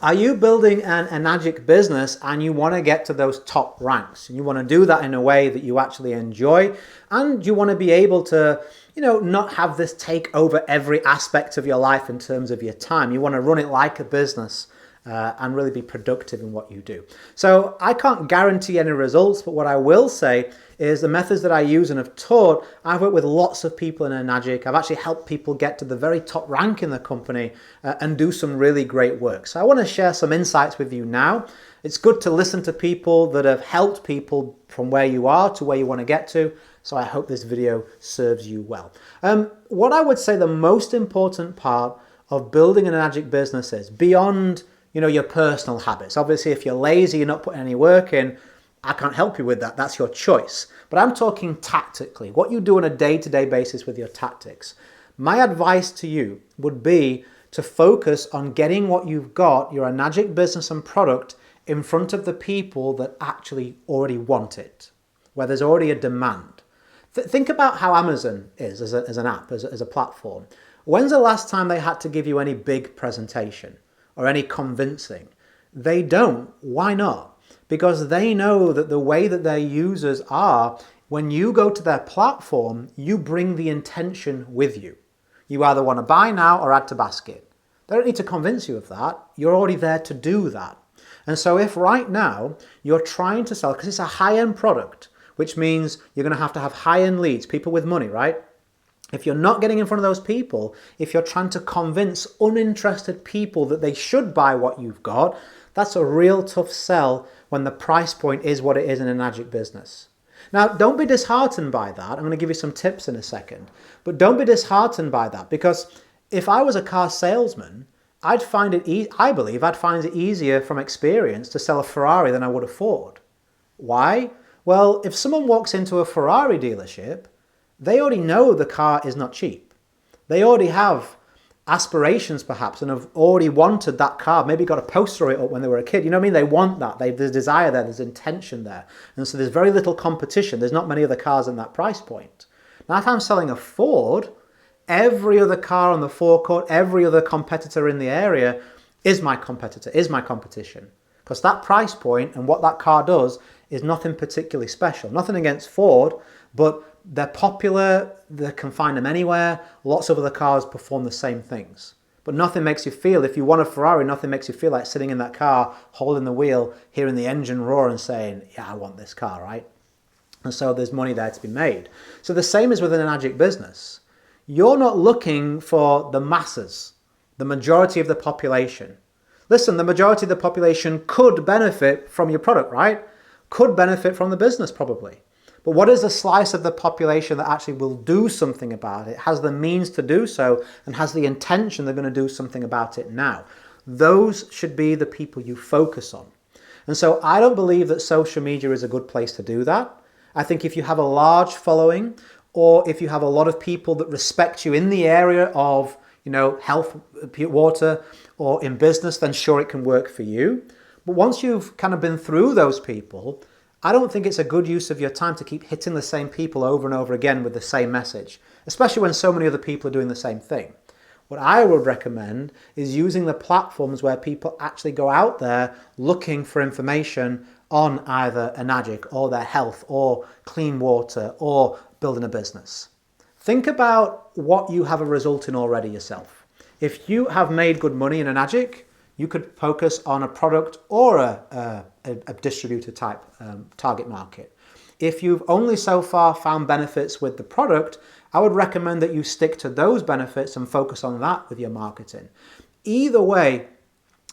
Are you building an Enagic business and you want to get to those top ranks? And you want to do that in a way that you actually enjoy, and you want to be able to, not have this take over every aspect of your life in terms of your time. You want to run it like a business and really be productive in what you do. So I can't guarantee any results, but what I will say is the methods that I use and have taught, I've worked with lots of people in Enagic. I've actually helped people get to the very top rank in the company and do some really great work. So I want to share some insights with you now. It's good to listen to people that have helped people from where you are to where you want to get to. So I hope this video serves you well. What I would say the most important part of building an Enagic business is, beyond your personal habits. Obviously, if you're lazy, you're not putting any work in, I can't help you with that. That's your choice. But I'm talking tactically, what you do on a day-to-day basis with your tactics. My advice to you would be to focus on getting what you've got, your Enagic business and product, in front of the people that actually already want it, where there's already a demand. Think about how Amazon is as an app, as a platform. When's the last time they had to give you any big presentation or any convincing? They don't. Why not? Because they know that the way that their users are, when you go to their platform, you bring the intention with you. You either want to buy now or add to basket. They don't need to convince you of that. You're already there to do that. And so if right now you're trying to sell, because it's a high-end product, which means you're going to have high-end leads, people with money, right? If you're not getting in front of those people, if you're trying to convince uninterested people that they should buy what you've got, that's a real tough sell when the price point is what it is in an Enagic business. Now, don't be disheartened by that. I'm going to give you some tips in a second. But don't be disheartened by that, because if I was a car salesman, I believe I'd find it easier from experience to sell a Ferrari than I would a Ford. Why? Well, if someone walks into a Ferrari dealership, they already know the car is not cheap. They already have aspirations perhaps and have already wanted that car, maybe got a poster of it up when they were a kid. You know what I mean? They want that. There's desire there, there's intention there. And so there's very little competition. There's not many other cars in that price point. Now, if I'm selling a Ford, every other car on the forecourt, every other competitor in the area is my competitor, is my competition. Because that price point and what that car does is nothing particularly special. Nothing against Ford, but they're popular, they can find them anywhere. Lots of other cars perform the same things. But nothing makes you feel, if you want a Ferrari, nothing makes you feel like sitting in that car, holding the wheel, hearing the engine roar and saying, yeah, I want this car, right? And so there's money there to be made. So the same is with an Enagic business. You're not looking for the masses, the majority of the population. Listen, the majority of the population could benefit from your product, right? Could benefit from the business probably. But what is the slice of the population that actually will do something about it, has the means to do so, and has the intention they're going to do something about it now? Those should be the people you focus on. And so I don't believe that social media is a good place to do that. I think if you have a large following, or if you have a lot of people that respect you in the area of, health, water, or in business, then sure, it can work for you. But once you've kind of been through those people, I don't think it's a good use of your time to keep hitting the same people over and over again with the same message, especially when so many other people are doing the same thing. What I would recommend is using the platforms where people actually go out there looking for information on either Enagic or their health or clean water or building a business. Think about what you have a result in already yourself. If you have made good money in Enagic, you could focus on a product or a distributor type target market. If you've only so far found benefits with the product, I would recommend that you stick to those benefits and focus on that with your marketing. Either way,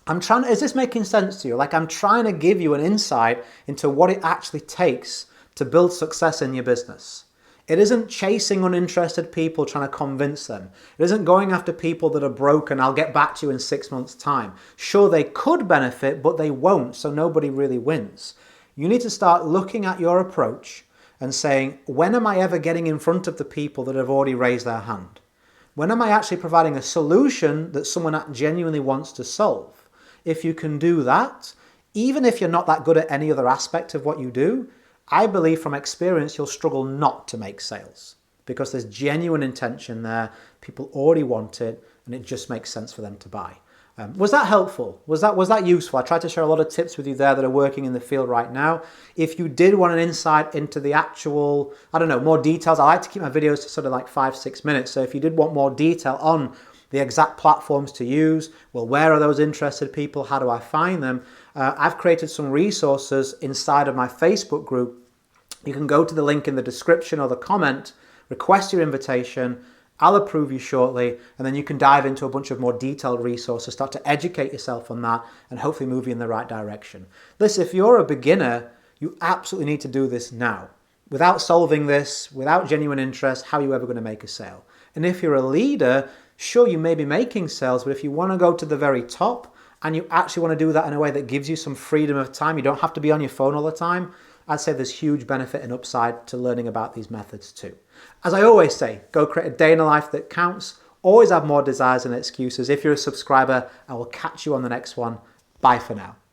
is this making sense to you? Like, I'm trying to give you an insight into what it actually takes to build success in your business. It isn't chasing uninterested people trying to convince them. It isn't going after people that are broken, I'll get back to you in 6 months' time. Sure, they could benefit, but they won't, so nobody really wins. You need to start looking at your approach and saying, when am I ever getting in front of the people that have already raised their hand? When am I actually providing a solution that someone genuinely wants to solve? If you can do that, even if you're not that good at any other aspect of what you do, I believe from experience you'll struggle not to make sales because there's genuine intention there, people already want it, and it just makes sense for them to buy. Was that helpful? Was that useful? I tried to share a lot of tips with you there that are working in the field right now. If you did want an insight into the actual, I don't know, more details, I like to keep my videos to sort of like 5-6 minutes. So if you did want more detail on the exact platforms to use, well, where are those interested people? How do I find them? I've created some resources inside of my Facebook group. You can go to the link in the description or the comment, request your invitation. I'll approve you shortly, and then you can dive into a bunch of more detailed resources, start to educate yourself on that, and hopefully move you in the right direction. Listen, if you're a beginner, you absolutely need to do this now. Without solving this, without genuine interest, how are you ever going to make a sale? And if you're a leader, sure, you may be making sales, but if you want to go to the very top, and you actually want to do that in a way that gives you some freedom of time, you don't have to be on your phone all the time, I'd say there's huge benefit and upside to learning about these methods too. As I always say, go create a day in a life that counts. Always have more desires than excuses. If you're a subscriber, I will catch you on the next one. Bye for now.